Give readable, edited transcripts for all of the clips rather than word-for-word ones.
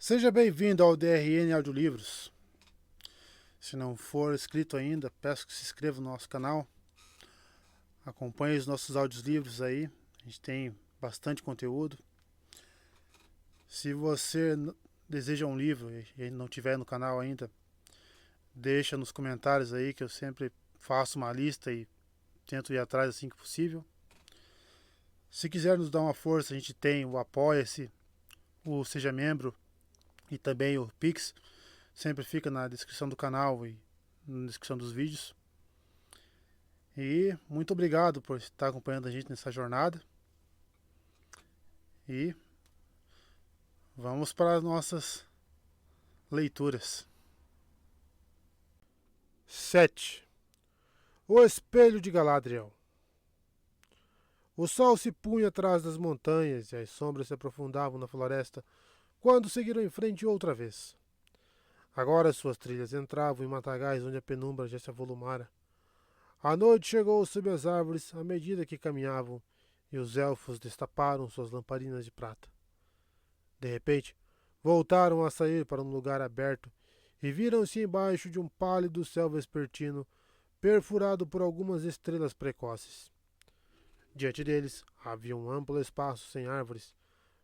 Seja bem-vindo ao DRN Audiolivros. Se não for inscrito ainda, peço que se inscreva no nosso canal. Acompanhe os nossos audiolivros aí. A gente tem bastante conteúdo. Se você deseja um livro e não tiver no canal ainda, deixa nos comentários aí que eu sempre faço uma lista e tento ir atrás assim que possível. Se quiser nos dar uma força, a gente tem o Apoia-se, o Seja Membro e também o Pix. Sempre fica na descrição do canal e na descrição dos vídeos. E muito obrigado por estar acompanhando a gente nessa jornada. E vamos para as nossas leituras. 7. O Espelho de Galadriel. O sol se punha atrás das montanhas e as sombras se aprofundavam na floresta quando seguiram em frente outra vez. Agora suas trilhas entravam em matagais onde a penumbra já se avolumara. A noite chegou sob as árvores à medida que caminhavam, e os elfos destaparam suas lamparinas de prata. De repente, voltaram a sair para um lugar aberto e viram-se embaixo de um pálido céu vespertino, perfurado por algumas estrelas precoces. Diante deles havia um amplo espaço sem árvores,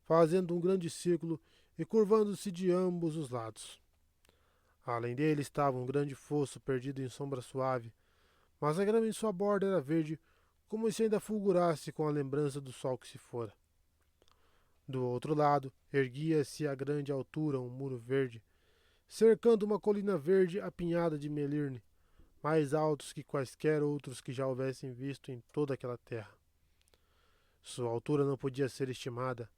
fazendo um grande círculo e curvando-se de ambos os lados. Além dele estava um grande fosso perdido em sombra suave, mas a grama em sua borda era verde, como se ainda fulgurasse com a lembrança do sol que se fora. Do outro lado, erguia-se a grande altura um muro verde, cercando uma colina verde apinhada de melirne, mais altos que quaisquer outros que já houvessem visto em toda aquela terra. Sua altura não podia ser estimada,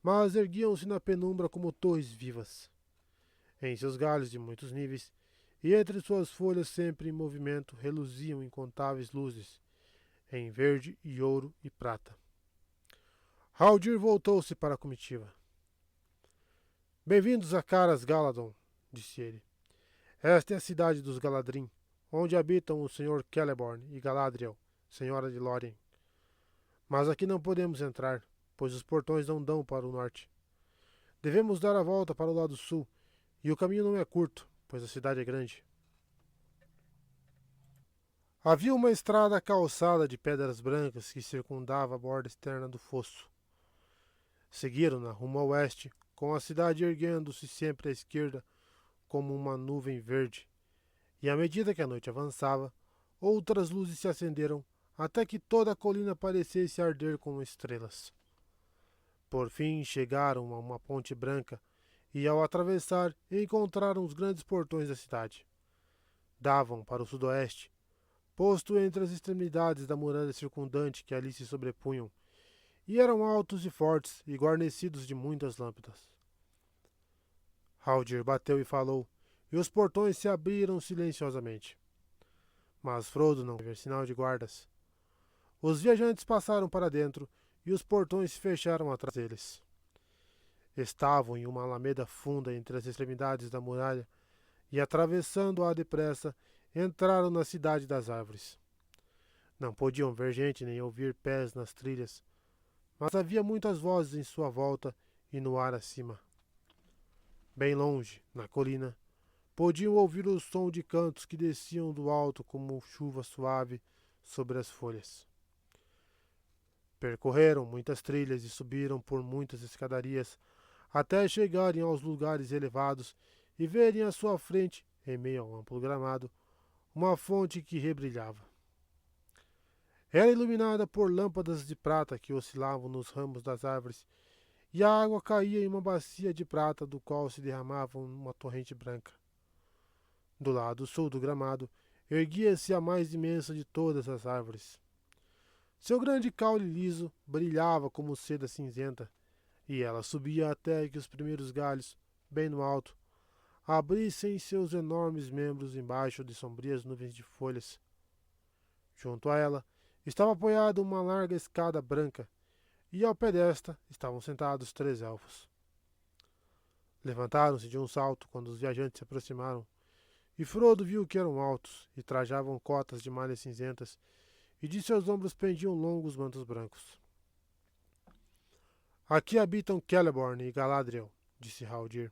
mas erguiam-se na penumbra como torres vivas. Em seus galhos de muitos níveis, e entre suas folhas sempre em movimento, reluziam incontáveis luzes, em verde e ouro e prata. Haldir voltou-se para a comitiva. Bem-vindos a Caras Galadon, disse ele. Esta é a cidade dos Galadrim, onde habitam o Sr. Celeborn e Galadriel, senhora de Lórien. Mas aqui não podemos entrar, pois os portões não dão para o norte. Devemos dar a volta para o lado sul, e o caminho não é curto, pois a cidade é grande. Havia uma estrada calçada de pedras brancas que circundava a borda externa do fosso. Seguiram-na rumo a oeste, com a cidade erguendo-se sempre à esquerda como uma nuvem verde, e à medida que a noite avançava, outras luzes se acenderam até que toda a colina parecesse arder com estrelas. Por fim chegaram a uma ponte branca e, ao atravessar, encontraram os grandes portões da cidade. Davam para o sudoeste, posto entre as extremidades da muralha circundante que ali se sobrepunham, e eram altos e fortes e guarnecidos de muitas lâmpadas. Haldir bateu e falou, e os portões se abriram silenciosamente. Mas Frodo não teve sinal de guardas. Os viajantes passaram para dentro e os portões se fecharam atrás deles. Estavam em uma alameda funda entre as extremidades da muralha e, atravessando-a depressa, entraram na cidade das árvores. Não podiam ver gente nem ouvir pés nas trilhas, mas havia muitas vozes em sua volta e no ar acima. Bem longe, na colina, podiam ouvir o som de cantos que desciam do alto como chuva suave sobre as folhas. Percorreram muitas trilhas e subiram por muitas escadarias até chegarem aos lugares elevados e verem à sua frente, em meio a um amplo gramado, uma fonte que rebrilhava. Era iluminada por lâmpadas de prata que oscilavam nos ramos das árvores, e a água caía em uma bacia de prata do qual se derramava uma torrente branca. Do lado sul do gramado erguia-se a mais imensa de todas as árvores. Seu grande caule liso brilhava como seda cinzenta, e ela subia até que os primeiros galhos, bem no alto, abrissem seus enormes membros embaixo de sombrias nuvens de folhas. Junto a ela estava apoiada uma larga escada branca, e ao pé desta estavam sentados 3 elfos. Levantaram-se de um salto quando os viajantes se aproximaram, e Frodo viu que eram altos e trajavam cotas de malhas cinzentas, e de seus ombros pendiam longos mantos brancos. Aqui habitam Celeborn e Galadriel, disse Haldir.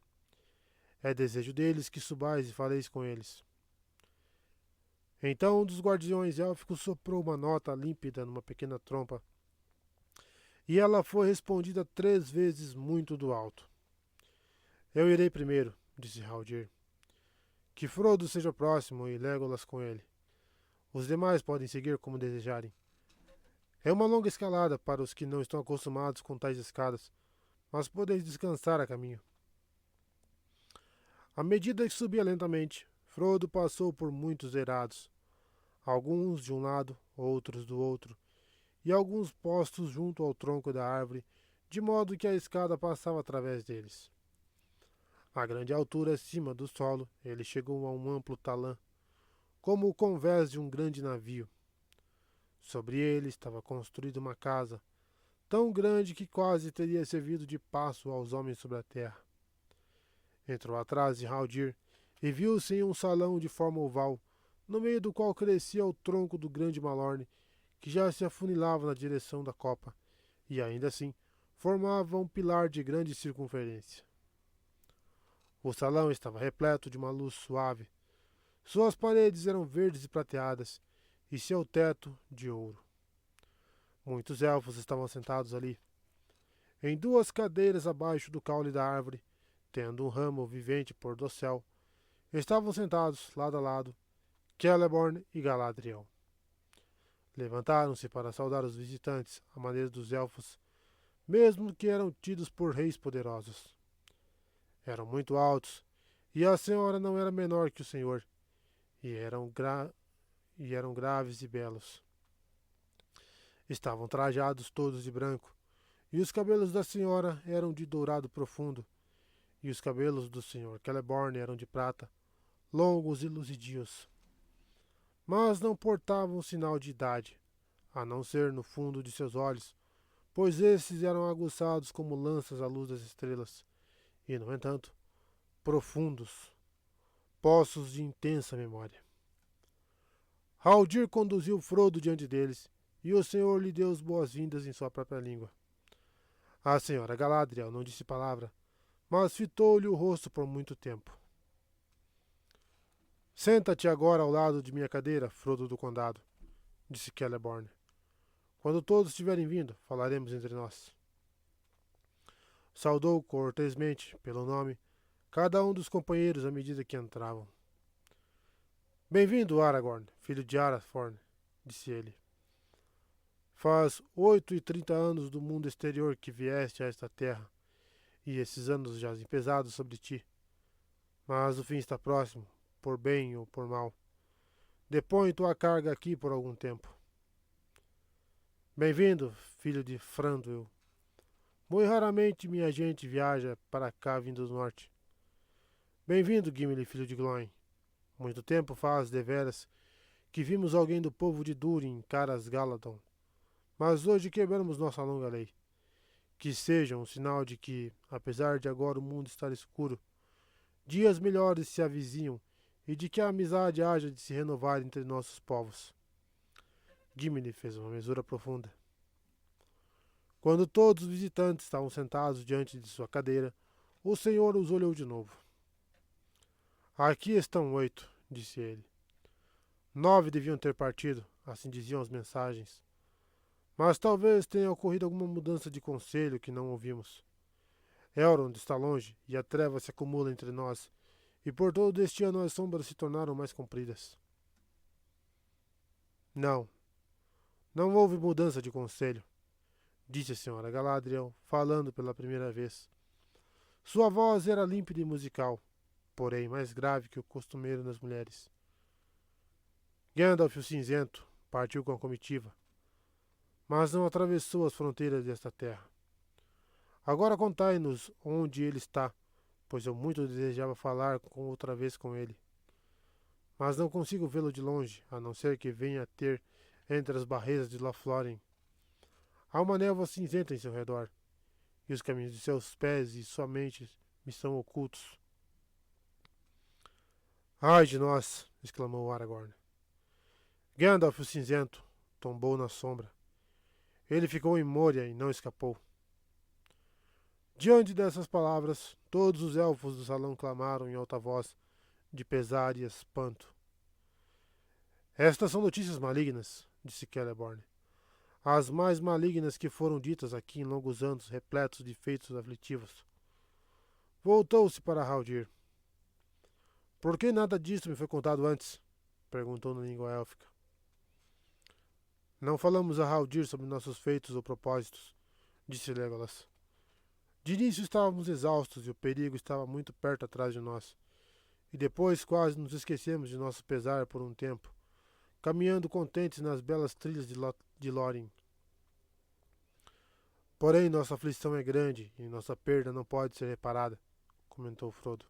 É desejo deles que subais e faleis com eles. Então um dos guardiões élficos soprou uma nota límpida numa pequena trompa, e ela foi respondida 3 vezes muito do alto. Eu irei primeiro, disse Haldir. Que Frodo seja próximo e Legolas com ele. Os demais podem seguir como desejarem. É uma longa escalada para os que não estão acostumados com tais escadas, mas podeis descansar a caminho. À medida que subia lentamente, Frodo passou por muitos eirados, alguns de um lado, outros do outro, e alguns postos junto ao tronco da árvore, de modo que a escada passava através deles. A grande altura acima do solo, ele chegou a um amplo talã, como o convés de um grande navio. Sobre ele estava construída uma casa, tão grande que quase teria servido de passo aos homens sobre a terra. Entrou atrás de Haldir e viu-se em um salão de forma oval, no meio do qual crescia o tronco do grande Malorne, que já se afunilava na direção da copa, e ainda assim formava um pilar de grande circunferência. O salão estava repleto de uma luz suave. Suas paredes eram verdes e prateadas, e seu teto de ouro. Muitos elfos estavam sentados ali, em 2 cadeiras abaixo do caule da árvore, tendo um ramo vivente por dossel. Estavam sentados, lado a lado, Celeborn e Galadriel. Levantaram-se para saudar os visitantes, à maneira dos elfos, mesmo que eram tidos por reis poderosos. Eram muito altos, e a senhora não era menor que o senhor, e eram graves e belos. Estavam trajados todos de branco, e os cabelos da senhora eram de dourado profundo, e os cabelos do senhor Celeborn eram de prata, longos e luzidios. Mas não portavam sinal de idade, a não ser no fundo de seus olhos, pois esses eram aguçados como lanças à luz das estrelas, e, no entanto, profundos, poços de intensa memória. Haldir conduziu Frodo diante deles, e o Senhor lhe deu as boas-vindas em sua própria língua. A senhora Galadriel não disse palavra, mas fitou-lhe o rosto por muito tempo. Senta-te agora ao lado de minha cadeira, Frodo do Condado, disse Celeborn. Quando todos estiverem vindo, falaremos entre nós. Saudou cortesmente, pelo nome, cada um dos companheiros à medida que entravam. Bem-vindo, Aragorn, filho de Arathorn, disse ele. Faz 38 anos do mundo exterior que vieste a esta terra, e esses anos jazem pesados sobre ti. Mas o fim está próximo, por bem ou por mal. Depõe tua carga aqui por algum tempo. Bem-vindo, filho de Thranduil. Muito raramente minha gente viaja para cá vindo do norte. Bem-vindo, Gimli, filho de Glóin. Muito tempo faz, deveras, que vimos alguém do povo de Durin em Caras Galadon. Mas hoje quebramos nossa longa lei. Que seja um sinal de que, apesar de agora o mundo estar escuro, dias melhores se avizinham e de que a amizade haja de se renovar entre nossos povos. Gimli fez uma mesura profunda. Quando todos os visitantes estavam sentados diante de sua cadeira, o Senhor os olhou de novo. Aqui estão 8, disse ele. 9 deviam ter partido, assim diziam as mensagens. Mas talvez tenha ocorrido alguma mudança de conselho que não ouvimos. Elrond está longe e a treva se acumula entre nós, e por todo este ano as sombras se tornaram mais compridas. Não, não houve mudança de conselho, disse a senhora Galadriel, falando pela primeira vez. Sua voz era límpida e musical, porém mais grave que o costumeiro nas mulheres. Gandalf o Cinzento partiu com a comitiva, mas não atravessou as fronteiras desta terra. Agora contai-nos onde ele está, pois eu muito desejava falar outra vez com ele. Mas não consigo vê-lo de longe, a não ser que venha a ter entre as barreiras de Lothlórien. Há uma névoa cinzenta em seu redor, e os caminhos de seus pés e sua mente me são ocultos. Ai de nós! Exclamou Aragorn. Gandalf o Cinzento tombou na sombra. Ele ficou em Moria e não escapou. Diante dessas palavras, todos os elfos do salão clamaram em alta voz, de pesar e espanto. Estas são notícias malignas, disse Celeborn. As mais malignas que foram ditas aqui em longos anos repletos de feitos aflitivos. Voltou-se para Haldir. Por que nada disto me foi contado antes? Perguntou na língua élfica. Não falamos a Haldir sobre nossos feitos ou propósitos, disse Legolas. De início estávamos exaustos e o perigo estava muito perto atrás de nós. E depois quase nos esquecemos de nosso pesar por um tempo, caminhando contentes nas belas trilhas de Lórien. Porém, nossa aflição é grande e nossa perda não pode ser reparada, comentou Frodo.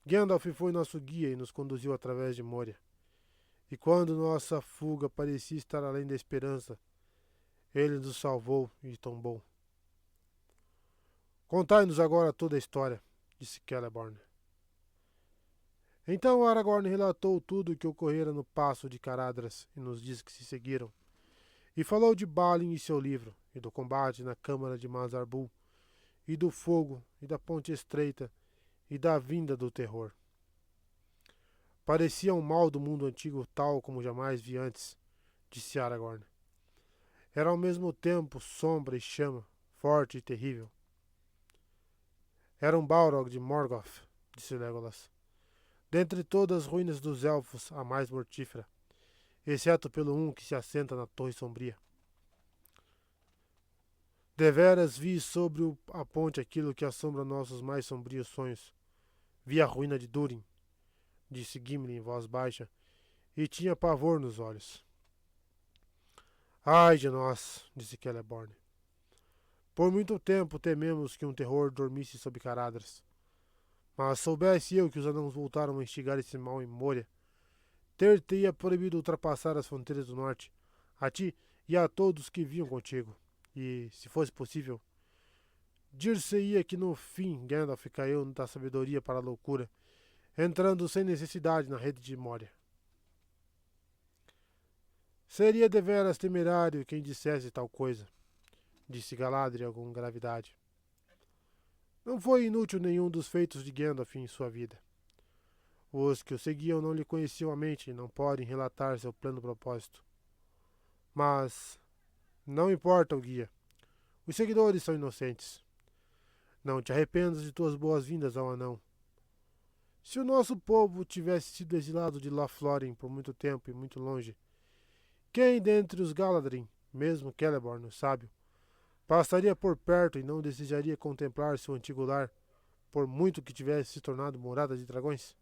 Gandalf foi nosso guia e nos conduziu através de Moria. E quando nossa fuga parecia estar além da esperança, ele nos salvou e tombou. Contai-nos agora toda a história, disse Celeborn. Então Aragorn relatou tudo o que ocorrera no passo de Caradhras e nos dias que se seguiram, e falou de Balin e seu livro, e do combate na Câmara de Mazarbul, e do fogo, e da ponte estreita, e da vinda do terror. Parecia um mal do mundo antigo tal como jamais vi antes, disse Aragorn. Era ao mesmo tempo sombra e chama, forte e terrível. Era um Balrog de Morgoth, disse Legolas. Dentre todas as ruínas dos elfos, a mais mortífera, exceto pelo um que se assenta na Torre Sombria. Deveras vi sobre a ponte aquilo que assombra nossos mais sombrios sonhos. Vi a ruína de Durin, disse Gimli em voz baixa, e tinha pavor nos olhos. Ai de nós, disse Celeborn. Por muito tempo tememos que um terror dormisse sob Caradhras. Mas soubesse eu que os anãos voltaram a instigar esse mal em Moria, ter-te-ia proibido ultrapassar as fronteiras do norte, a ti e a todos que vinham contigo. E, se fosse possível, dir-se-ia que no fim Gandalf caiu da sabedoria para a loucura, entrando sem necessidade na rede de Moria. Seria deveras temerário quem dissesse tal coisa, disse Galadriel com gravidade. Não foi inútil nenhum dos feitos de Gandalf em sua vida. Os que o seguiam não lhe conheciam a mente e não podem relatar seu pleno propósito. Mas não importa o guia. Os seguidores são inocentes. Não te arrependas de tuas boas-vindas ao anão. Se o nosso povo tivesse sido exilado de Lothlórien por muito tempo e muito longe, quem dentre os Galadrim, mesmo Celeborn, o sábio, passaria por perto e não desejaria contemplar seu antigo lar, por muito que tivesse se tornado morada de dragões?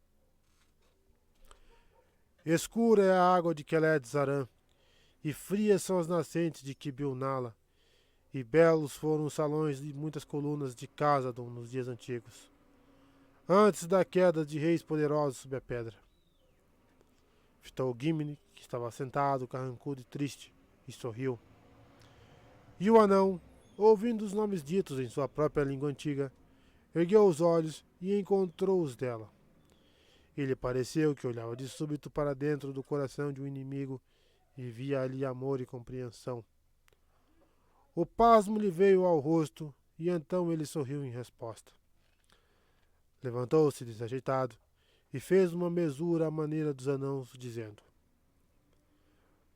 Escura é a água de Keled Zaran, e frias são as nascentes de Kibil Nala, e belos foram os salões de muitas colunas de Khazad-dûm nos dias antigos, antes da queda de reis poderosos sob a pedra. Fitou Gimli, que estava sentado, carrancudo e triste, e sorriu. E o anão, ouvindo os nomes ditos em sua própria língua antiga, ergueu os olhos e encontrou-os dela. E lhe pareceu que olhava de súbito para dentro do coração de um inimigo e via ali amor e compreensão. O pasmo lhe veio ao rosto e então ele sorriu em resposta. Levantou-se desajeitado e fez uma mesura à maneira dos anãos, dizendo: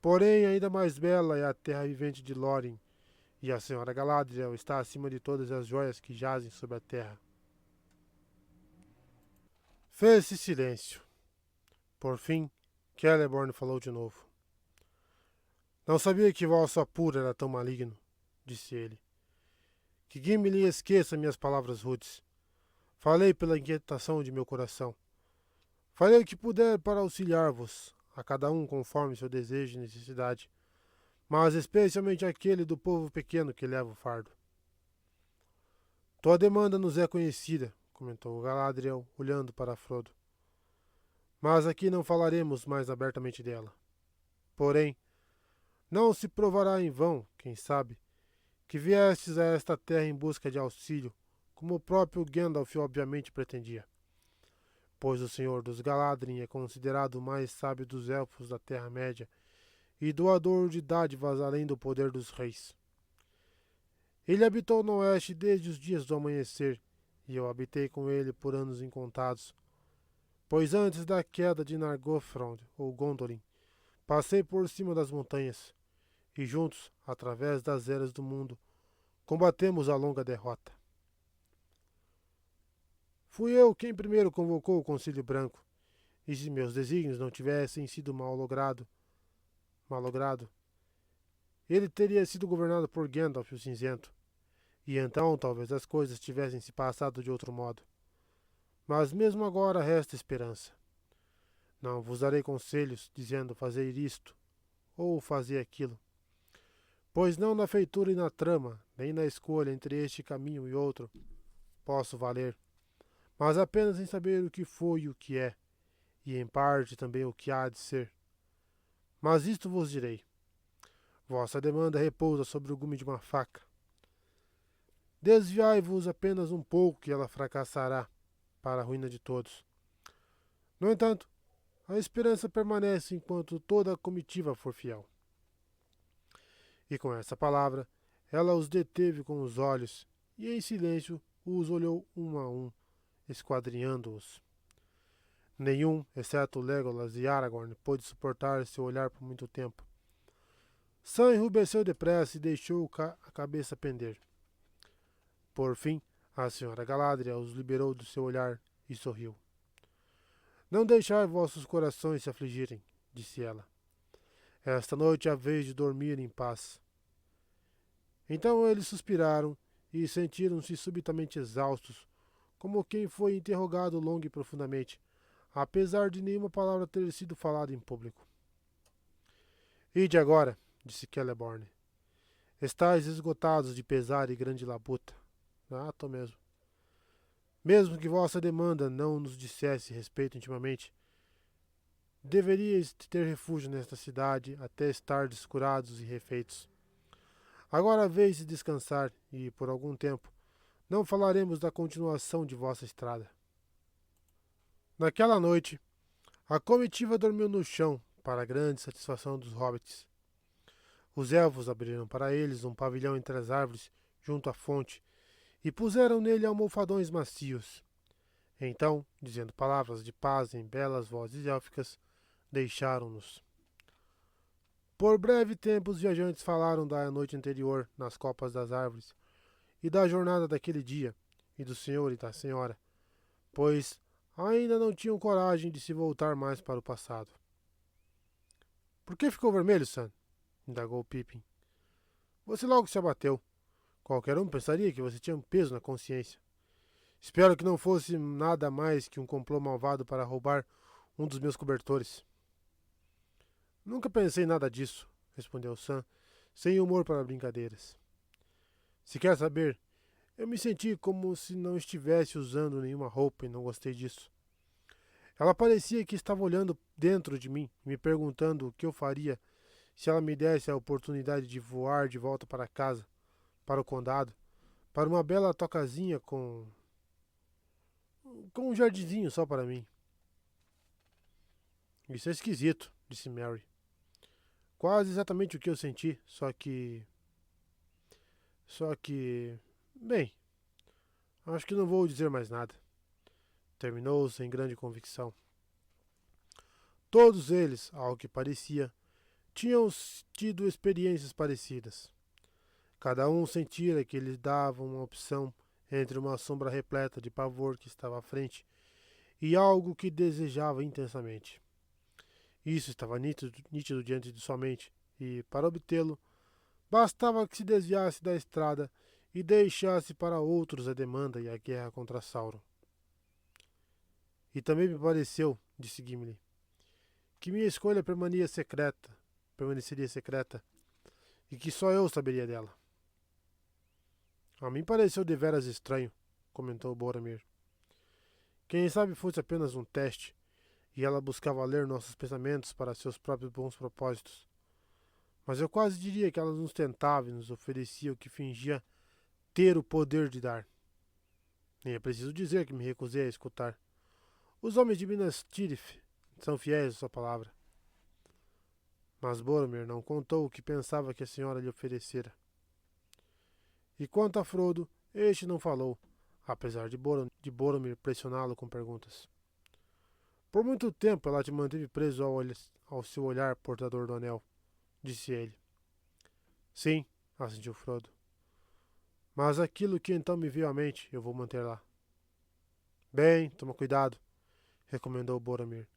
Porém, ainda mais bela é a terra vivente de Lórien, e a senhora Galadriel está acima de todas as joias que jazem sobre a terra. Fez-se silêncio. Por fim, Celeborn falou de novo. Não sabia que vosso apuro era tão maligno, disse ele. Que Gimli esqueça minhas palavras rudes. Falei pela inquietação de meu coração. Farei o que puder para auxiliar-vos, a cada um conforme seu desejo e necessidade, mas especialmente aquele do povo pequeno que leva o fardo. Tua demanda nos é conhecida, comentou Galadriel, olhando para Frodo. Mas aqui não falaremos mais abertamente dela. Porém, não se provará em vão, quem sabe, que viestes a esta terra em busca de auxílio, como o próprio Gandalf obviamente pretendia. Pois o Senhor dos Galadrim é considerado o mais sábio dos elfos da Terra-média e doador de dádivas além do poder dos reis. Ele habitou no oeste desde os dias do amanhecer, e eu habitei com ele por anos incontados. Pois antes da queda de Nargothrond, ou Gondolin, passei por cima das montanhas, e juntos, através das eras do mundo, combatemos a longa derrota. Fui eu quem primeiro convocou o Concílio Branco, e se meus desígnios não tivessem sido malogrado, ele teria sido governado por Gandalf o Cinzento, e então talvez as coisas tivessem se passado de outro modo. Mas mesmo agora resta esperança. Não vos darei conselhos, dizendo fazer isto ou fazer aquilo, pois não na feitura e na trama, nem na escolha entre este caminho e outro, posso valer, mas apenas em saber o que foi e o que é, e em parte também o que há de ser. Mas isto vos direi: vossa demanda repousa sobre o gume de uma faca. Desviai-vos apenas um pouco que ela fracassará, para a ruína de todos. No entanto, a esperança permanece enquanto toda a comitiva for fiel. E com essa palavra, ela os deteve com os olhos, e em silêncio os olhou um a um, esquadrinhando-os. Nenhum, exceto Legolas e Aragorn, pôde suportar seu olhar por muito tempo. Sam enrubesceu depressa e deixou a cabeça pender. Por fim, a senhora Galadriel os liberou do seu olhar e sorriu. Não deixai vossos corações se afligirem, disse ela. Esta noite é a vez de dormir em paz. Então eles suspiraram e sentiram-se subitamente exaustos, como quem foi interrogado longa e profundamente, apesar de nenhuma palavra ter sido falada em público. Ide agora, disse Celeborn. Estais esgotados de pesar e grande labuta. Tô mesmo. Mesmo que vossa demanda não nos dissesse respeito intimamente, deveríeis ter refúgio nesta cidade até estar descurados e refeitos. Agora vez de descansar e, por algum tempo, não falaremos da continuação de vossa estrada. Naquela noite, a comitiva dormiu no chão, para a grande satisfação dos hobbits. Os elfos abriram para eles um pavilhão entre as árvores, junto à fonte, e puseram nele almofadões macios. Então, dizendo palavras de paz em belas vozes élficas, deixaram-nos. Por breve tempo os viajantes falaram da noite anterior nas copas das árvores, e da jornada daquele dia, e do senhor e da senhora, pois ainda não tinham coragem de se voltar mais para o passado. Por que ficou vermelho, Sam? Indagou Pippin. Você logo se abateu. Qualquer um pensaria que você tinha um peso na consciência. Espero que não fosse nada mais que um complô malvado para roubar um dos meus cobertores. Nunca pensei em nada disso, respondeu Sam, sem humor para brincadeiras. Se quer saber, eu me senti como se não estivesse usando nenhuma roupa e não gostei disso. Ela parecia que estava olhando dentro de mim, me perguntando o que eu faria se ela me desse a oportunidade de voar de volta para casa, para o condado, para uma bela tocazinha com um jardinzinho só para mim. Isso é esquisito, disse Mary. Quase exatamente o que eu senti, só que... Bem, acho que não vou dizer mais nada. Terminou sem grande convicção. Todos eles, ao que parecia, tinham tido experiências parecidas. Cada um sentira que lhe dava uma opção entre uma sombra repleta de pavor que estava à frente e algo que desejava intensamente. Isso estava nítido diante de sua mente, e, para obtê-lo, bastava que se desviasse da estrada e deixasse para outros a demanda e a guerra contra Sauron. E também me pareceu, disse Gimli, que minha escolha permaneceria secreta, e que só eu saberia dela. A mim pareceu deveras estranho, comentou Boromir. Quem sabe fosse apenas um teste, e ela buscava ler nossos pensamentos para seus próprios bons propósitos. Mas eu quase diria que ela nos tentava e nos oferecia o que fingia ter o poder de dar. Nem é preciso dizer que me recusei a escutar. Os homens de Minas Tirith são fiéis à sua palavra. Mas Boromir não contou o que pensava que a senhora lhe oferecera. E quanto a Frodo, este não falou, apesar de Boromir pressioná-lo com perguntas. Por muito tempo ela te manteve preso ao seu olhar portador do anel, disse ele. Sim, assentiu Frodo. Mas aquilo que então me veio à mente, eu vou manter lá. Bem, toma cuidado, recomendou Boromir.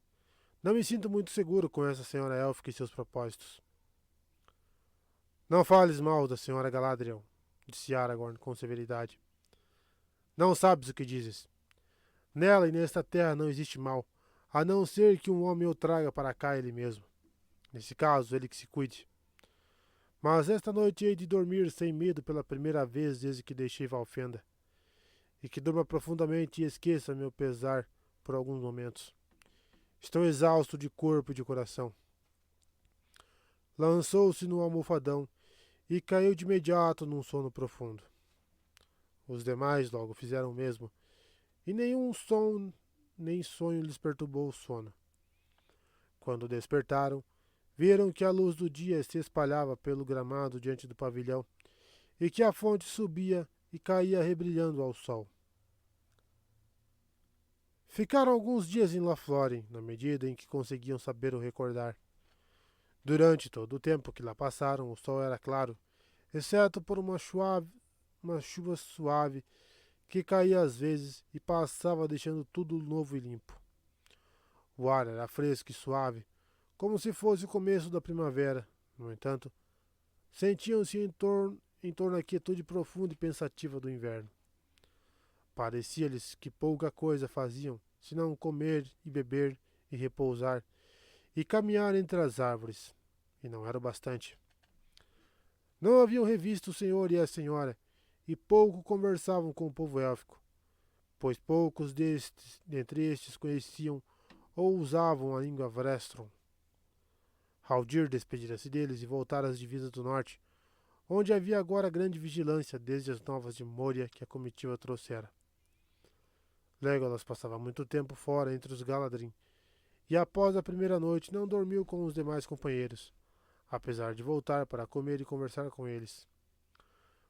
Não me sinto muito seguro com essa senhora élfica e seus propósitos. Não fales mal da senhora Galadriel, disse Aragorn com severidade. Não sabes o que dizes. Nela e nesta terra não existe mal, a não ser que um homem o traga para cá ele mesmo. Nesse caso, ele que se cuide. Mas esta noite hei de dormir sem medo pela primeira vez desde que deixei Valfenda. E que durma profundamente e esqueça meu pesar por alguns momentos. Estou exausto de corpo e de coração. Lançou-se no almofadão e caiu de imediato num sono profundo. Os demais logo fizeram o mesmo, e nenhum som nem sonho lhes perturbou o sono. Quando despertaram, viram que a luz do dia se espalhava pelo gramado diante do pavilhão e que a fonte subia e caía rebrilhando ao sol. Ficaram alguns dias em Lothlórien, na medida em que conseguiam saber o recordar. Durante todo o tempo que lá passaram, o sol era claro, exceto por uma chuva suave que caía às vezes e passava deixando tudo novo e limpo. O ar era fresco e suave, como se fosse o começo da primavera. No entanto, sentiam-se em torno a quietude profunda e pensativa do inverno. Parecia-lhes que pouca coisa faziam, senão comer e beber e repousar, e caminhar entre as árvores. E não era o bastante. Não haviam revisto o senhor e a senhora, e pouco conversavam com o povo élfico, pois poucos dentre estes conheciam ou usavam a língua Vrestron. Haldir despedira-se deles e voltara às divisas do norte, onde havia agora grande vigilância desde as novas de Moria que a comitiva trouxera. Legolas passava muito tempo fora entre os Galadrim, e após a primeira noite não dormiu com os demais companheiros, apesar de voltar para comer e conversar com eles.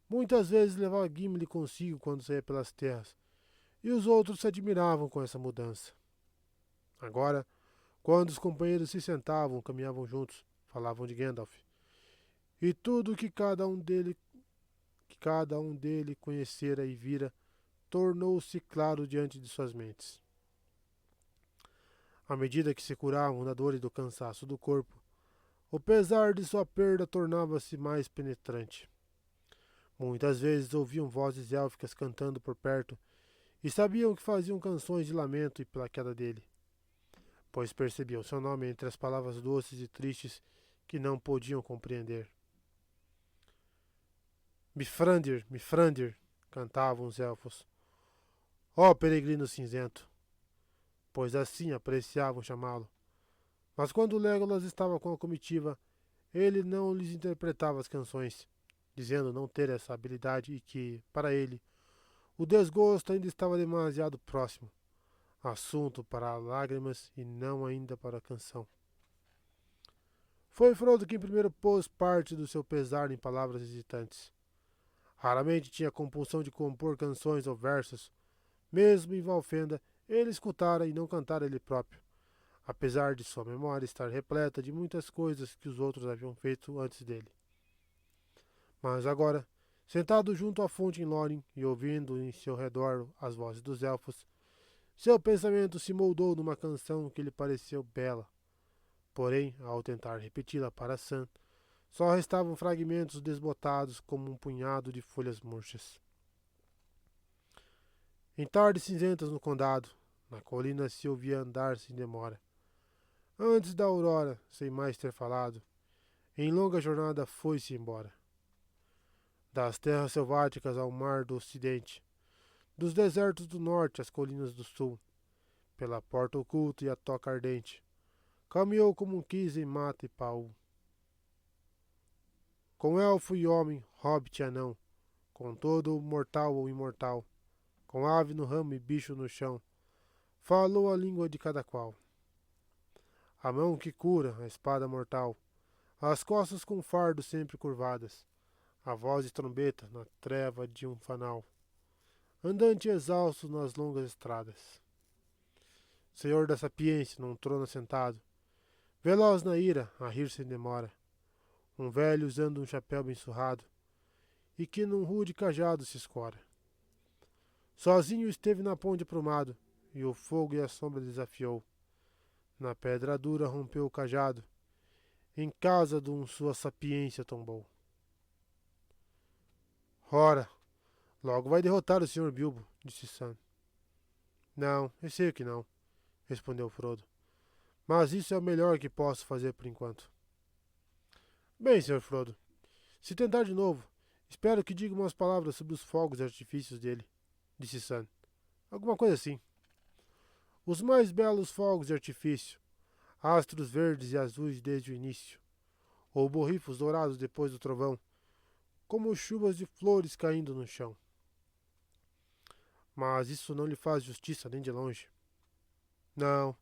Muitas vezes levava Gimli consigo quando saía pelas terras, e os outros se admiravam com essa mudança. Agora, quando os companheiros se sentavam, caminhavam juntos, falavam de Gandalf, e tudo que cada um dele conhecera e vira tornou-se claro diante de suas mentes. À medida que se curavam da dor e do cansaço do corpo, o pesar de sua perda tornava-se mais penetrante. Muitas vezes ouviam vozes élficas cantando por perto e sabiam que faziam canções de lamento e pela queda dele, pois percebiam seu nome entre as palavras doces e tristes que não podiam compreender. Mifrandir, Mifrandir, cantavam os elfos. Ó peregrino cinzento! Pois assim apreciavam chamá-lo. Mas quando Legolas estava com a comitiva, ele não lhes interpretava as canções, dizendo não ter essa habilidade e que, para ele, o desgosto ainda estava demasiado próximo, assunto para lágrimas e não ainda para a canção. Foi Frodo quem primeiro pôs parte do seu pesar em palavras hesitantes. Raramente tinha compulsão de compor canções ou versos. Mesmo em Valfenda, ele escutara e não cantara ele próprio, apesar de sua memória estar repleta de muitas coisas que os outros haviam feito antes dele. Mas agora, sentado junto à fonte em Lórien e ouvindo em seu redor as vozes dos elfos, seu pensamento se moldou numa canção que lhe pareceu bela. Porém, ao tentar repeti-la para Sam, só restavam fragmentos desbotados como um punhado de folhas murchas. Em tardes cinzentas no condado, na colina se ouvia andar sem demora. Antes da aurora, sem mais ter falado, em longa jornada foi-se embora. Das terras selváticas ao mar do ocidente, dos desertos do norte às colinas do sul, pela porta oculta e a toca ardente, caminhou como quis em mata e pau. Com elfo e homem, hobbit e anão, com todo mortal ou imortal, com ave no ramo e bicho no chão, falou a língua de cada qual. A mão que cura, a espada mortal, as costas com fardo sempre curvadas, a voz de trombeta na treva de um fanal, andante exausto nas longas estradas. Senhor da sapiência, num trono sentado, veloz na ira, a rir sem demora, um velho usando um chapéu bem surrado, e que num rude cajado se escora. Sozinho esteve na ponte aprumado, e o fogo e a sombra desafiou. Na pedra dura rompeu o cajado, em casa de sua sapiência tombou. Ora, logo vai derrotar o Sr. Bilbo, disse Sam. Não, eu sei que não, respondeu Frodo. Mas isso é o melhor que posso fazer por enquanto. Bem, Sr. Frodo, se tentar de novo, espero que diga umas palavras sobre os fogos e artifícios dele, disse Sam. Alguma coisa assim. Os mais belos fogos de artifício, astros verdes e azuis desde o início, ou borrifos dourados depois do trovão, como chuvas de flores caindo no chão. Mas isso não lhe faz justiça nem de longe. Não,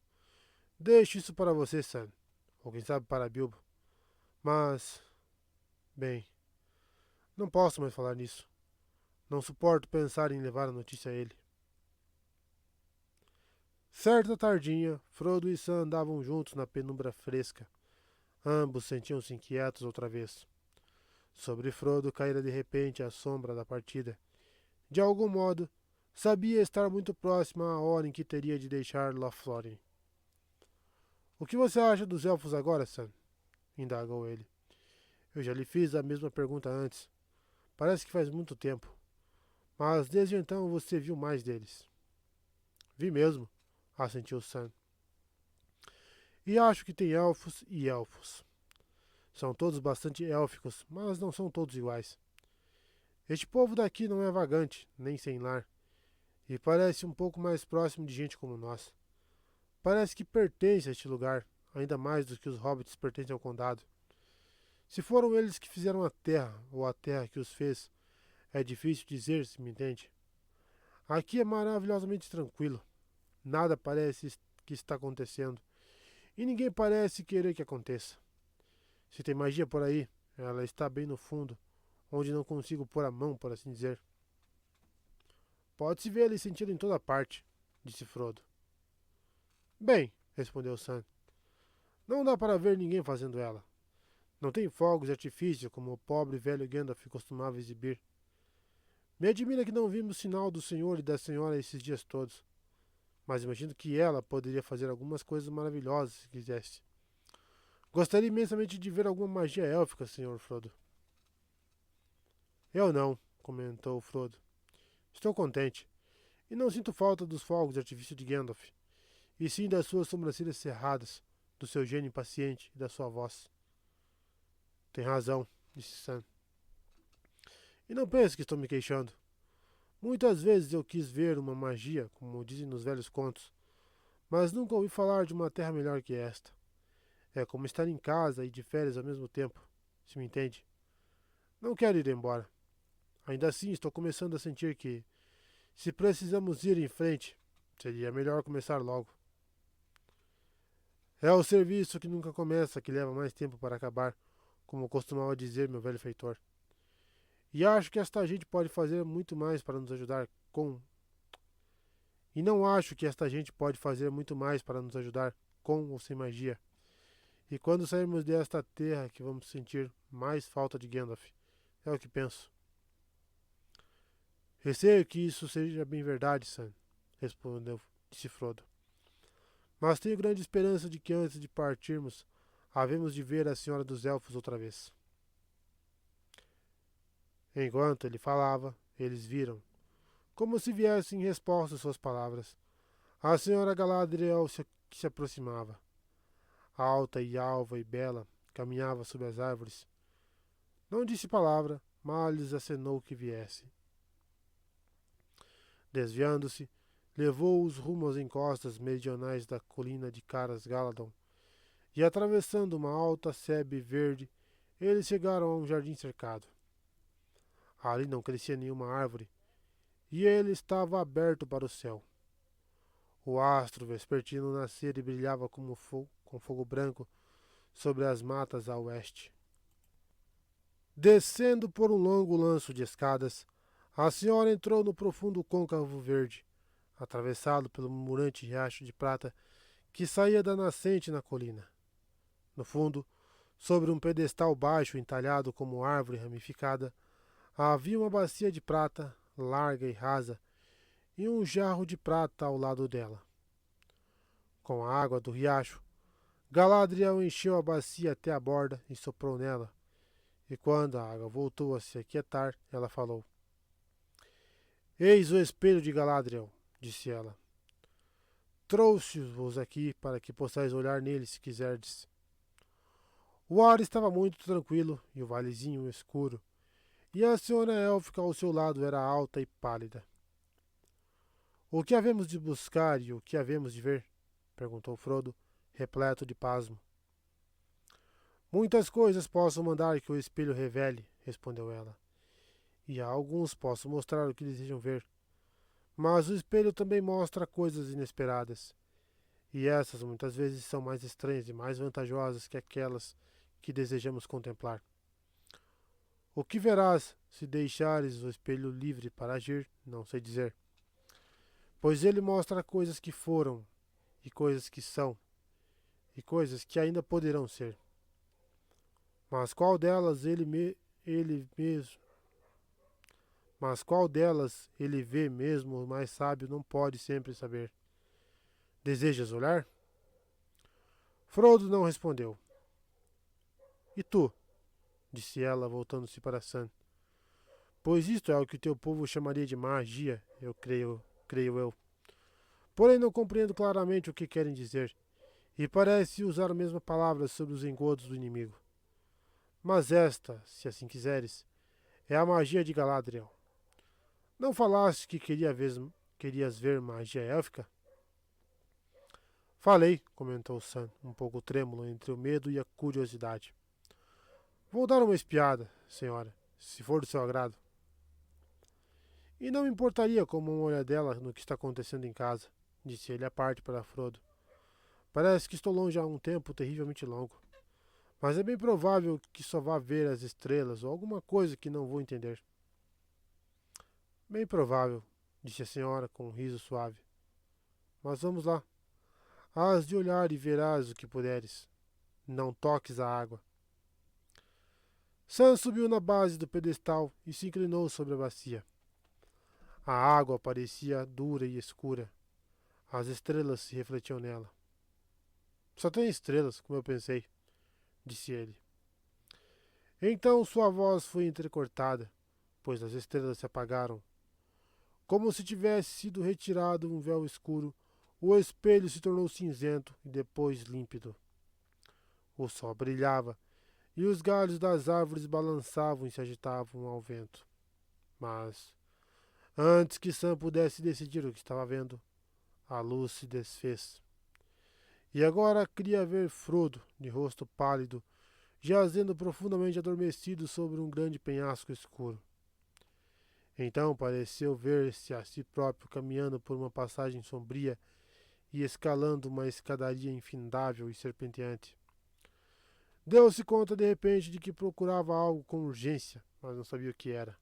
deixe isso para você, Sam, ou quem sabe para Bilbo. Mas, bem, não posso mais falar nisso. Não suporto pensar em levar a notícia a ele. Certa tardinha, Frodo e Sam andavam juntos na penumbra fresca. Ambos sentiam-se inquietos outra vez. Sobre Frodo caíra de repente a sombra da partida. De algum modo, sabia estar muito próxima à hora em que teria de deixar Lothlórien. O que você acha dos elfos agora, Sam? Indagou ele. Eu já lhe fiz a mesma pergunta antes. Parece que faz muito tempo. Mas desde então você viu mais deles. Vi mesmo, assentiu Sam. E acho que tem elfos e elfos. São todos bastante élficos, mas não são todos iguais. Este povo daqui não é vagante, nem sem lar, e parece um pouco mais próximo de gente como nós. Parece que pertence a este lugar, ainda mais do que os hobbits pertencem ao condado. Se foram eles que fizeram a terra, ou a terra que os fez, é difícil dizer, se me entende. Aqui é maravilhosamente tranquilo. Nada parece que está acontecendo, e ninguém parece querer que aconteça. Se tem magia por aí, ela está bem no fundo, onde não consigo pôr a mão, por assim dizer. Pode-se vê-la e senti-la em toda parte, disse Frodo. Bem, respondeu Sam, não dá para ver ninguém fazendo ela. Não tem fogos de artifício como o pobre velho Gandalf costumava exibir. Me admira que não vimos sinal do senhor e da senhora esses dias todos, mas imagino que ela poderia fazer algumas coisas maravilhosas se quisesse. Gostaria imensamente de ver alguma magia élfica, Sr. Frodo. Eu não, comentou Frodo. Estou contente, e não sinto falta dos fogos de artifício de Gandalf, e sim das suas sobrancelhas cerradas, do seu gênio impaciente e da sua voz. Tem razão, disse Sam. E não pense que estou me queixando. Muitas vezes eu quis ver uma magia, como dizem nos velhos contos, mas nunca ouvi falar de uma terra melhor que esta. É como estar em casa e de férias ao mesmo tempo, se me entende. Não quero ir embora. Ainda assim, estou começando a sentir que, se precisamos ir em frente, seria melhor começar logo. É o serviço que nunca começa que leva mais tempo para acabar, como costumava dizer meu velho feitor. E acho que esta gente pode fazer muito mais para nos ajudar com. E não acho que esta gente pode fazer muito mais para nos ajudar com ou sem magia. E quando sairmos desta terra que vamos sentir mais falta de Gandalf. É o que penso. Receio que isso seja bem verdade, Sam, respondeu, disse Frodo. Mas tenho grande esperança de que antes de partirmos, havemos de ver a Senhora dos Elfos outra vez. Enquanto ele falava, eles viram, como se viessem em resposta às suas palavras, a Senhora Galadriel que se aproximava. Alta e alva e bela, caminhava sob as árvores. Não disse palavra, mas lhes acenou que viesse. Desviando-se, levou-os rumo às encostas meridionais da colina de Caras Galadon, e atravessando uma alta sebe verde, eles chegaram a um jardim cercado. Ali não crescia nenhuma árvore, e ele estava aberto para o céu. O astro vespertino nascera e brilhava com fogo branco sobre as matas a oeste. Descendo por um longo lanço de escadas, a senhora entrou no profundo côncavo verde, atravessado pelo murmurante riacho de prata que saía da nascente na colina. No fundo, sobre um pedestal baixo entalhado como árvore ramificada, havia uma bacia de prata, larga e rasa, e um jarro de prata ao lado dela. Com a água do riacho, Galadriel encheu a bacia até a borda e soprou nela. E quando a água voltou a se aquietar, ela falou: Eis o espelho de Galadriel, disse ela. Trouxe-vos aqui para que possais olhar nele se quiserdes. O ar estava muito tranquilo e o valezinho escuro, e a senhora élfica ao seu lado era alta e pálida. O que havemos de buscar e o que havemos de ver? Perguntou Frodo, repleto de pasmo. Muitas coisas posso mandar que o espelho revele, respondeu ela, e a alguns posso mostrar o que desejam ver. Mas o espelho também mostra coisas inesperadas, e essas muitas vezes são mais estranhas e mais vantajosas que aquelas que desejamos contemplar. O que verás se deixares o espelho livre para agir, não sei dizer. Pois ele mostra coisas que foram, e coisas que são, e coisas que ainda poderão ser. Mas qual delas ele mesmo, mas qual delas ele vê mesmo o mais sábio não pode sempre saber. Desejas olhar? Frodo não respondeu. E tu? Disse ela, voltando-se para Sam. Pois isto é o que teu povo chamaria de magia, creio eu. Porém não compreendo claramente o que querem dizer, e parece usar a mesma palavra sobre os engodos do inimigo. Mas esta, se assim quiseres, é a magia de Galadriel. Não falaste que querias ver magia élfica? Falei, comentou Sam, um pouco trêmulo entre o medo e a curiosidade. Vou dar uma espiada, senhora, se for do seu agrado. E não me importaria como uma olhadela no que está acontecendo em casa, disse ele à parte para Frodo. Parece que estou longe há um tempo terrivelmente longo. Mas é bem provável que só vá ver as estrelas ou alguma coisa que não vou entender. Bem provável, disse a senhora com um riso suave. Mas vamos lá. Hás de olhar e verás o que puderes. Não toques a água. Sam subiu na base do pedestal e se inclinou sobre a bacia. A água parecia dura e escura. As estrelas se refletiam nela. Só tem estrelas, como eu pensei, disse ele. Então sua voz foi entrecortada, pois as estrelas se apagaram. Como se tivesse sido retirado um véu escuro, o espelho se tornou cinzento e depois límpido. O sol brilhava e os galhos das árvores balançavam e se agitavam ao vento. Mas, antes que Sam pudesse decidir o que estava vendo, a luz se desfez. E agora queria ver Frodo, de rosto pálido, jazendo profundamente adormecido sobre um grande penhasco escuro. Então pareceu ver-se a si próprio caminhando por uma passagem sombria e escalando uma escadaria infindável e serpenteante. Deu-se conta de repente de que procurava algo com urgência, mas não sabia o que era.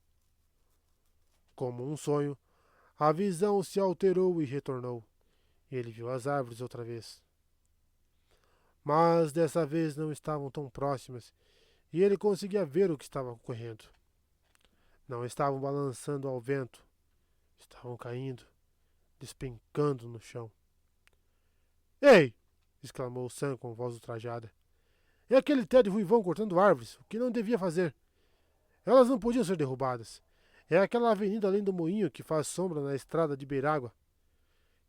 Como um sonho, a visão se alterou e retornou. Ele viu as árvores outra vez. Mas dessa vez não estavam tão próximas e ele conseguia ver o que estava ocorrendo. Não estavam balançando ao vento, estavam caindo, despencando no chão. Ei! Exclamou Sam com voz ultrajada. É aquele Ted ruivão cortando árvores, o que não devia fazer. Elas não podiam ser derrubadas. É aquela avenida além do moinho que faz sombra na estrada de Beirágua.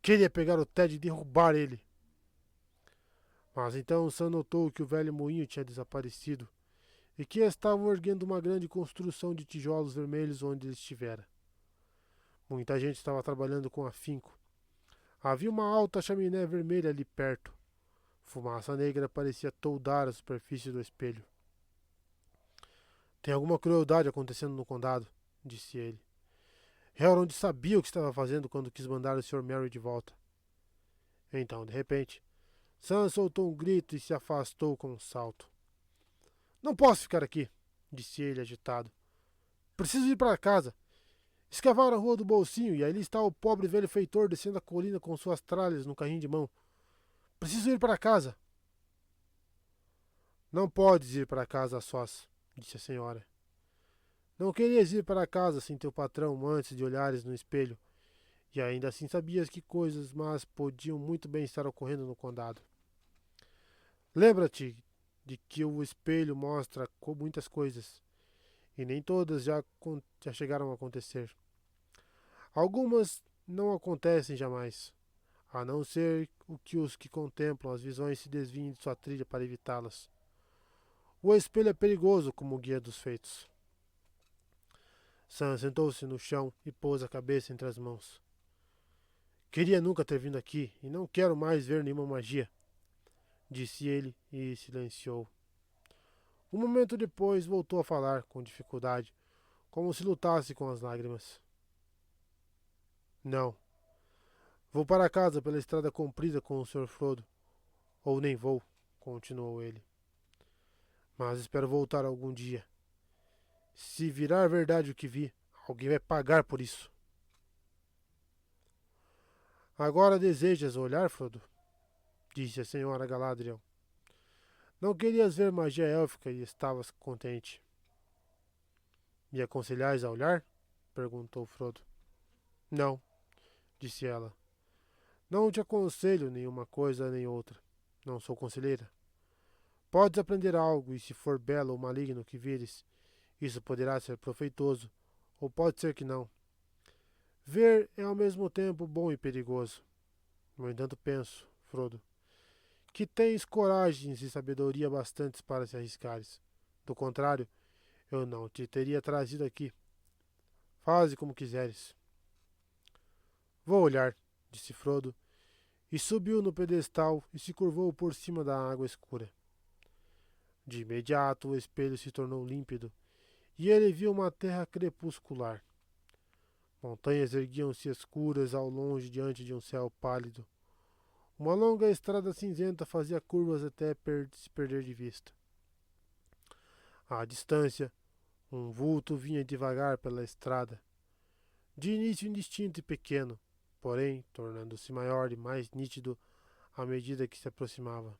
Queria pegar o Ted e derrubar ele. Mas então Sam notou que o velho moinho tinha desaparecido e que estavam erguendo uma grande construção de tijolos vermelhos onde ele estivera. Muita gente estava trabalhando com afinco. Havia uma alta chaminé vermelha ali perto. Fumaça negra parecia toldar a superfície do espelho. Tem alguma crueldade acontecendo no condado, disse ele. Elrond sabia o que estava fazendo quando quis mandar o Sr. Merry de volta. Então, de repente, Sam soltou um grito e se afastou com um salto. Não posso ficar aqui, disse ele agitado. Preciso ir para casa. Escavaram a rua do bolsinho e ali está o pobre velho feitor descendo a colina com suas tralhas no carrinho de mão. Preciso ir para casa. Não podes ir para casa a sós, disse a senhora. Não querias ir para casa sem teu patrão antes de olhares no espelho, e ainda assim sabias que coisas más podiam muito bem estar ocorrendo no condado. Lembra-te de que o espelho mostra muitas coisas, e nem todas já chegaram a acontecer. Algumas não acontecem jamais, a não ser que os que contemplam as visões se desviem de sua trilha para evitá-las. O espelho é perigoso como guia dos feitos. Sam sentou-se no chão e pôs a cabeça entre as mãos. Queria nunca ter vindo aqui e não quero mais ver nenhuma magia, disse ele e silenciou. Um momento depois voltou a falar com dificuldade, como se lutasse com as lágrimas. Não. Vou para casa pela estrada comprida com o Sr. Frodo. Ou nem vou, continuou ele. Mas espero voltar algum dia. Se virar verdade o que vi, alguém vai pagar por isso. Agora desejas olhar, Frodo? Disse a senhora Galadriel. Não querias ver magia élfica e estavas contente. Me aconselhais a olhar? Perguntou Frodo. Não, disse ela. Não te aconselho nenhuma coisa nem outra. Não sou conselheira. Podes aprender algo, e se for belo ou maligno que vires, isso poderá ser proveitoso, ou pode ser que não. Ver é ao mesmo tempo bom e perigoso. No entanto, penso, Frodo, que tens coragens e sabedoria bastantes para se arriscares. Do contrário, eu não te teria trazido aqui. Faze como quiseres. Vou olhar, disse Frodo, e subiu no pedestal e se curvou por cima da água escura. De imediato o espelho se tornou límpido, e ele viu uma terra crepuscular. Montanhas erguiam-se escuras ao longe diante de um céu pálido. Uma longa estrada cinzenta fazia curvas até se perder de vista. À distância, um vulto vinha devagar pela estrada, de início indistinto e pequeno, porém tornando-se maior e mais nítido à medida que se aproximava.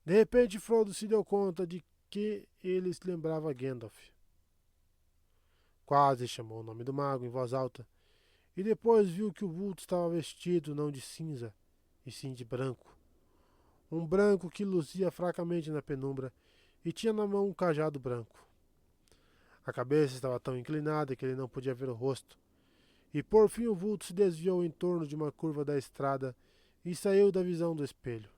De repente, Frodo se deu conta de que ele se lembrava Gandalf. Quase chamou o nome do mago em voz alta, e depois viu que o vulto estava vestido não de cinza, e sim de branco. Um branco que luzia fracamente na penumbra e tinha na mão um cajado branco. A cabeça estava tão inclinada que ele não podia ver o rosto, e por fim o vulto se desviou em torno de uma curva da estrada e saiu da visão do espelho.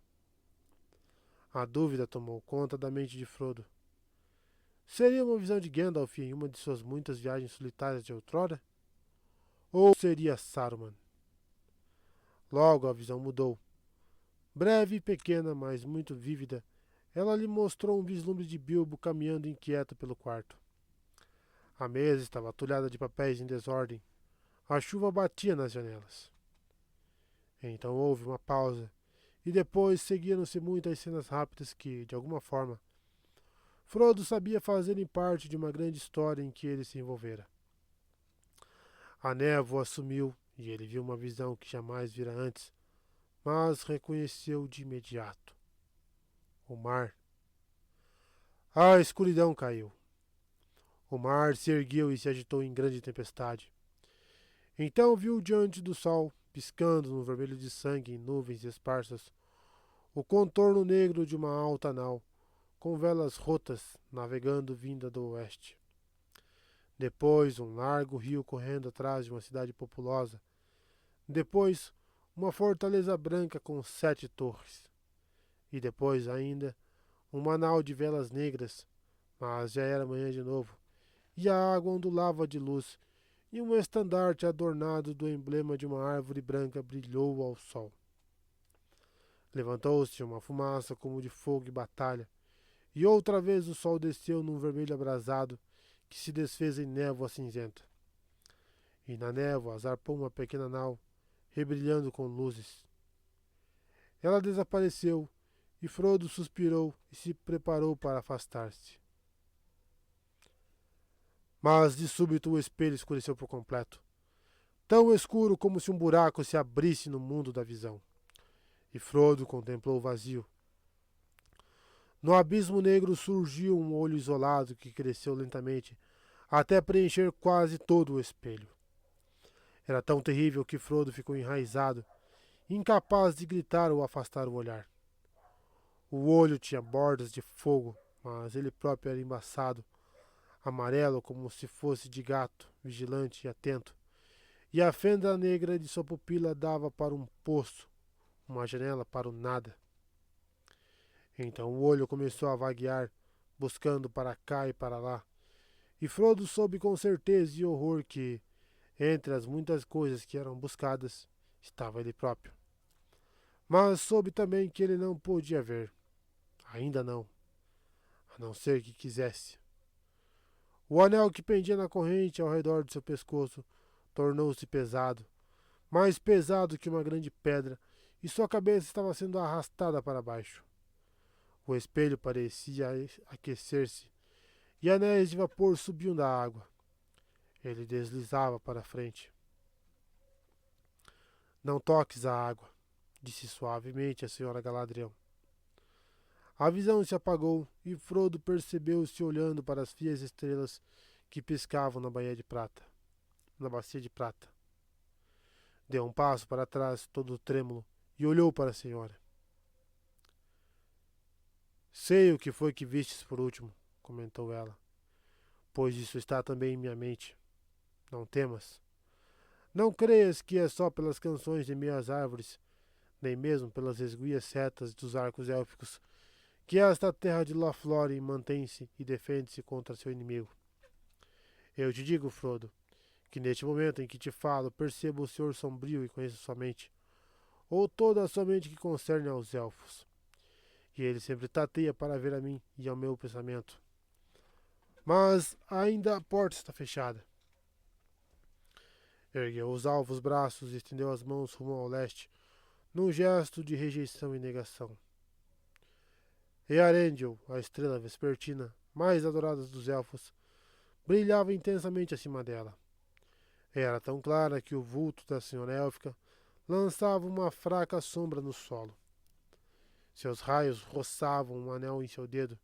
A dúvida tomou conta da mente de Frodo. Seria uma visão de Gandalf em uma de suas muitas viagens solitárias de outrora? Ou seria Saruman? Logo a visão mudou. Breve e pequena, mas muito vívida, ela lhe mostrou um vislumbre de Bilbo caminhando inquieto pelo quarto. A mesa estava atulhada de papéis em desordem. A chuva batia nas janelas. Então houve uma pausa, e depois seguiram-se muitas cenas rápidas que, de alguma forma, Frodo sabia fazerem parte de uma grande história em que ele se envolvera. A névoa sumiu e ele viu uma visão que jamais vira antes, mas reconheceu de imediato. O mar. A escuridão caiu. O mar se ergueu e se agitou em grande tempestade. Então viu diante do sol, piscando no vermelho de sangue em nuvens esparsas, o contorno negro de uma alta nau, com velas rotas, navegando vinda do oeste. Depois, um largo rio correndo atrás de uma cidade populosa. Depois, uma fortaleza branca com 7 torres. E depois, ainda, uma nau de velas negras, mas já era manhã de novo, e a água ondulava de luz, e um estandarte adornado do emblema de uma árvore branca brilhou ao sol. Levantou-se uma fumaça como de fogo e batalha, e outra vez o sol desceu num vermelho abrasado que se desfez em névoa cinzenta. E na névoa zarpou uma pequena nau, rebrilhando com luzes. Ela desapareceu, e Frodo suspirou e se preparou para afastar-se. Mas de súbito o espelho escureceu por completo, tão escuro como se um buraco se abrisse no mundo da visão. E Frodo contemplou o vazio. No abismo negro surgiu um olho isolado que cresceu lentamente, até preencher quase todo o espelho. Era tão terrível que Frodo ficou enraizado, incapaz de gritar ou afastar o olhar. O olho tinha bordas de fogo, mas ele próprio era embaçado, amarelo como se fosse de gato, vigilante e atento, e a fenda negra de sua pupila dava para um poço, uma janela para o nada. Então o olho começou a vaguear, buscando para cá e para lá, e Frodo soube com certeza e horror que, entre as muitas coisas que eram buscadas, estava ele próprio. Mas soube também que ele não podia ver, ainda não, a não ser que quisesse. O anel que pendia na corrente ao redor de seu pescoço tornou-se pesado, mais pesado que uma grande pedra, e sua cabeça estava sendo arrastada para baixo. O espelho parecia aquecer-se, e anéis de vapor subiam da água. Ele deslizava para frente. Não toques a água, disse suavemente a senhora Galadriel. A visão se apagou e Frodo percebeu-se olhando para as frias estrelas que piscavam na bacia de prata. Deu um passo para trás, todo trêmulo, e olhou para a senhora. Sei o que foi que vistes por último, comentou ela, pois isso está também em minha mente. Não temas. Não creias que é só pelas canções de meio às árvores, nem mesmo pelas esguias setas dos arcos élficos, que esta terra de Lothlórien mantém-se e defende-se contra seu inimigo. Eu te digo, Frodo, que neste momento em que te falo, percebo o Senhor sombrio e conheço sua mente, ou toda a sua mente que concerne aos elfos. E ele sempre tateia para ver a mim e ao meu pensamento. Mas ainda a porta está fechada. Ergueu os alvos braços e estendeu as mãos rumo ao leste, num gesto de rejeição e negação. Earendil, a estrela vespertina, mais adorada dos elfos, brilhava intensamente acima dela. Era tão clara que o vulto da senhora élfica lançava uma fraca sombra no solo. Seus raios roçavam um anel em seu dedo.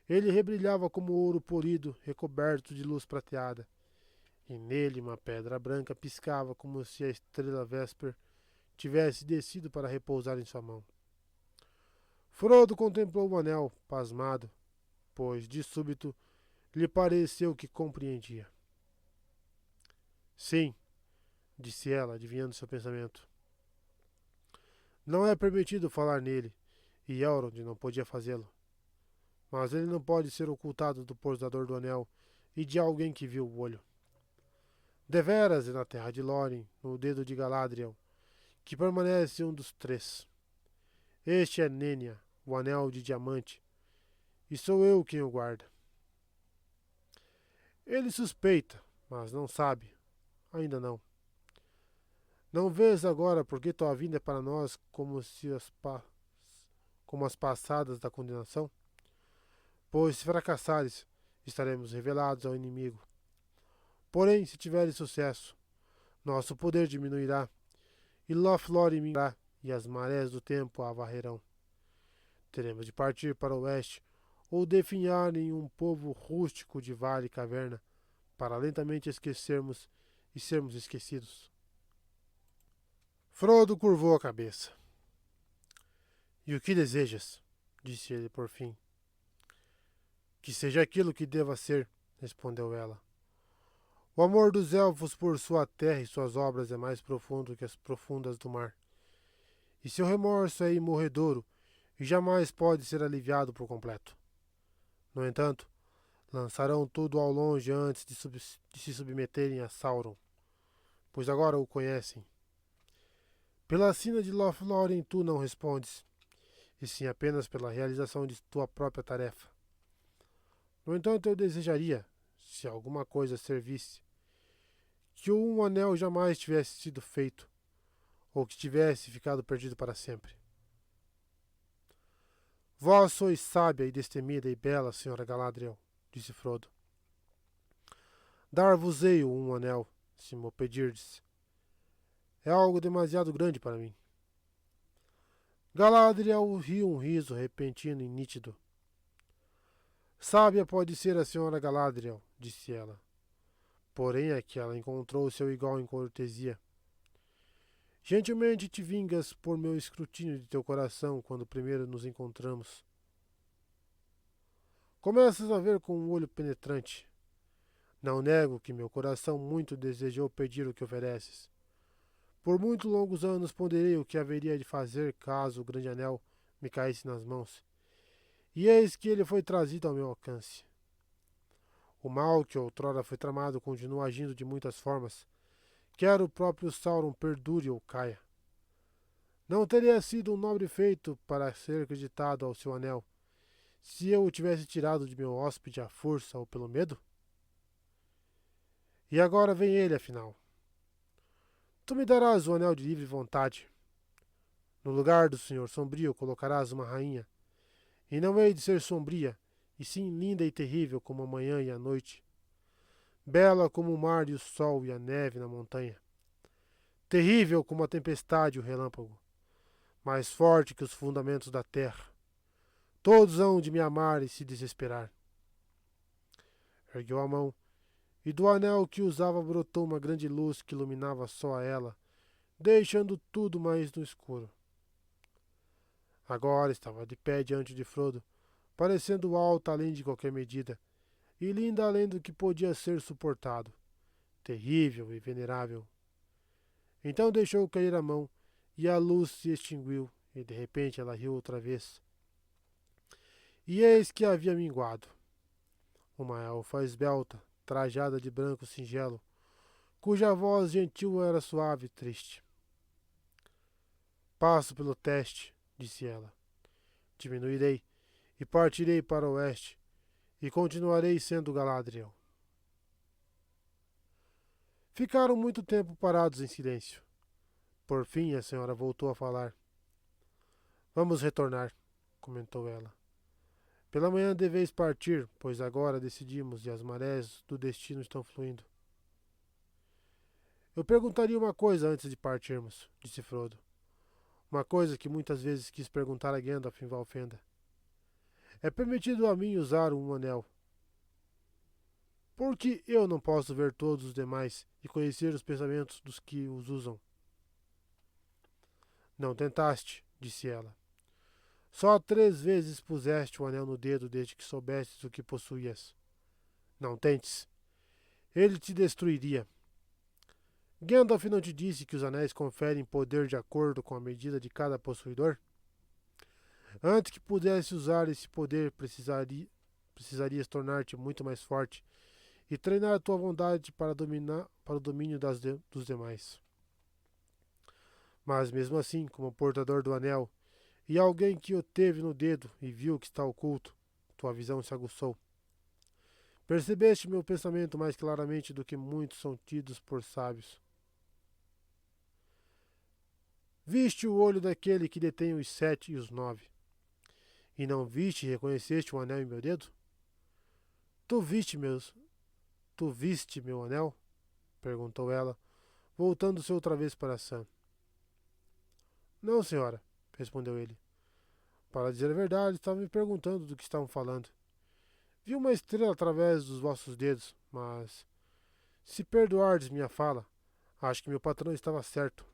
Ele rebrilhava como ouro polido, recoberto de luz prateada, e nele uma pedra branca piscava como se a estrela Vesper tivesse descido para repousar em sua mão. Frodo contemplou o anel, pasmado, pois, de súbito, lhe pareceu que compreendia. Sim, disse ela, adivinhando seu pensamento. Não é permitido falar nele, e Elrond não podia fazê-lo. Mas ele não pode ser ocultado do portador do anel e de alguém que viu o olho. Deveras é na terra de Lórien, no dedo de Galadriel, que permanece um dos três. Este é Nenya, o anel de diamante, e sou eu quem o guarda. Ele suspeita, mas não sabe. Ainda não. Não vês agora porque tua vinda é para nós como as passadas da condenação? Pois se fracassares, estaremos revelados ao inimigo. Porém, se tiveres sucesso, nosso poder diminuirá, e Lothlórien minguará, e as marés do tempo a varrerão. Teremos de partir para o oeste, ou definhar em um povo rústico de vale e caverna, para lentamente esquecermos e sermos esquecidos. Frodo curvou a cabeça. E o que desejas? Disse ele por fim. Que seja aquilo que deva ser, respondeu ela. O amor dos elfos por sua terra e suas obras é mais profundo que as profundas do mar. E seu remorso é imorredouro e jamais pode ser aliviado por completo. No entanto, lançarão tudo ao longe antes de se submeterem a Sauron, pois agora o conhecem. Pela sina de Lothlórien tu não respondes, e sim apenas pela realização de tua própria tarefa. No entanto, eu desejaria, se alguma coisa servisse, que um anel jamais tivesse sido feito, ou que tivesse ficado perdido para sempre. Vós sois sábia e destemida e bela, senhora Galadriel, disse Frodo. Dar-vos-ei um anel, se me o pedirdes. É algo demasiado grande para mim. Galadriel riu um riso repentino e nítido. Sábia pode ser a senhora Galadriel, disse ela. Porém é que ela encontrou seu igual em cortesia. Gentilmente te vingas por meu escrutínio de teu coração quando primeiro nos encontramos. Começas a ver com um olho penetrante. Não nego que meu coração muito desejou pedir o que ofereces. Por muito longos anos ponderei o que haveria de fazer caso o grande anel me caísse nas mãos. E eis que ele foi trazido ao meu alcance. O mal que outrora foi tramado continua agindo de muitas formas, quer o próprio Sauron perdure ou caia. Não teria sido um nobre feito para ser acreditado ao seu anel, se eu o tivesse tirado de meu hóspede à força ou pelo medo? E agora vem ele, afinal. Tu me darás o anel de livre vontade. No lugar do Senhor Sombrio colocarás uma rainha, e não hei de ser sombria, e sim linda e terrível como a manhã e a noite, bela como o mar e o sol e a neve na montanha, terrível como a tempestade e o relâmpago, mais forte que os fundamentos da terra. Todos hão de me amar e se desesperar. Ergueu a mão, e do anel que usava brotou uma grande luz que iluminava só a ela, deixando tudo mais no escuro. Agora estava de pé diante de Frodo, parecendo alta além de qualquer medida, e linda além do que podia ser suportado, terrível e venerável. Então deixou cair a mão, e a luz se extinguiu, e de repente ela riu outra vez. E eis que havia minguado. Uma elfa esbelta, trajada de branco singelo, cuja voz gentil era suave e triste. Passo pelo teste, disse ela. Diminuirei, e partirei para o oeste, e continuarei sendo Galadriel. Ficaram muito tempo parados em silêncio. Por fim, a senhora voltou a falar. Vamos retornar, comentou ela. Pela manhã deveis partir, pois agora decidimos e as marés do destino estão fluindo. Eu perguntaria uma coisa antes de partirmos, disse Frodo. Uma coisa que muitas vezes quis perguntar a Gandalf em Valfenda. É permitido a mim usar um anel. Por que eu não posso ver todos os demais e conhecer os pensamentos dos que os usam? Não tentaste, disse ela. Só 3 vezes puseste o anel no dedo desde que soubestes o que possuías. Não tentes. Ele te destruiria. Gandalf não te disse que os anéis conferem poder de acordo com a medida de cada possuidor? Antes que pudesse usar esse poder, precisarias tornar-te muito mais forte e treinar a tua vontade para o domínio dos demais. Mas mesmo assim, como portador do anel, e alguém que o teve no dedo e viu o que está oculto, tua visão se aguçou. Percebeste meu pensamento mais claramente do que muitos são tidos por sábios. Viste o olho daquele que detém os 7 e os 9. E não viste e reconheceste o anel em meu dedo? Tu viste meu anel? Perguntou ela, voltando-se outra vez para Sam. Não, senhora, respondeu ele. Para dizer a verdade, estava me perguntando do que estavam falando. Vi uma estrela através dos vossos dedos, mas, se perdoardes minha fala, acho que meu patrão estava certo.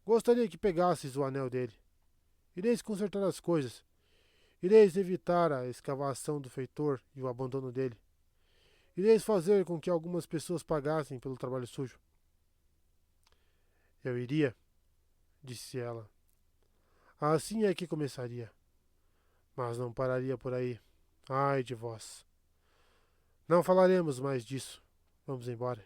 Gostaria que pegasseis o anel dele. Ireis consertar as coisas. Ireis evitar a escavação do feitor e o abandono dele. Ireis fazer com que algumas pessoas pagassem pelo trabalho sujo. Eu iria, disse ela. Assim é que começaria. Mas não pararia por aí. Ai de vós. Não falaremos mais disso. Vamos embora.